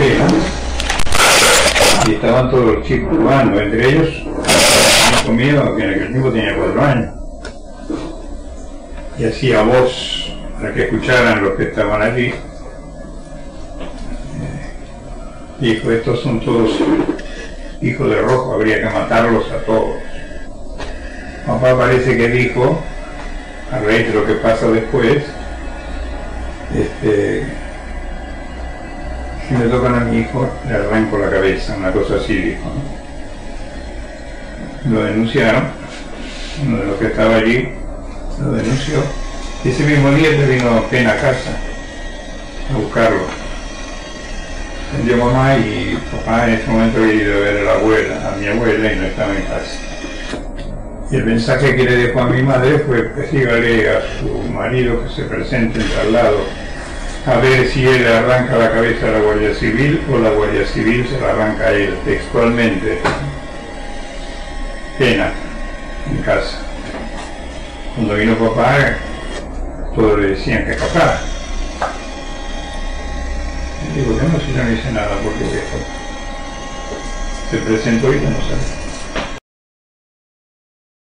Pena, y estaban todos los chicos jugando, entre ellos mi hijo mío, que en aquel tiempo tenía 4 años, y hacía voz para que escucharan los que estaban allí. Dijo: estos son todos hijos de rojo, habría que matarlos a todos. Papá parece que dijo, a raíz de lo que pasa después, si me tocan a mi hijo, le arranco la cabeza, una cosa así dijo, ¿no? Lo denunciaron, uno de los que estaba allí lo denunció, y ese mismo día le vino Pena a casa a buscarlo. Yo, mamá y papá en ese momento había ido a ver a mi abuela, y no estaba en casa. Y el mensaje que le dejó a mi madre fue: dígale a su marido que se presente en traslado a ver si él le arranca la cabeza a la Guardia Civil o la Guardia Civil se la arranca a él, textualmente. Pena, en casa. Cuando vino papá, todos le decían que papá. Y digo: no, si no dice nada, porque se presentó y ya no sabe.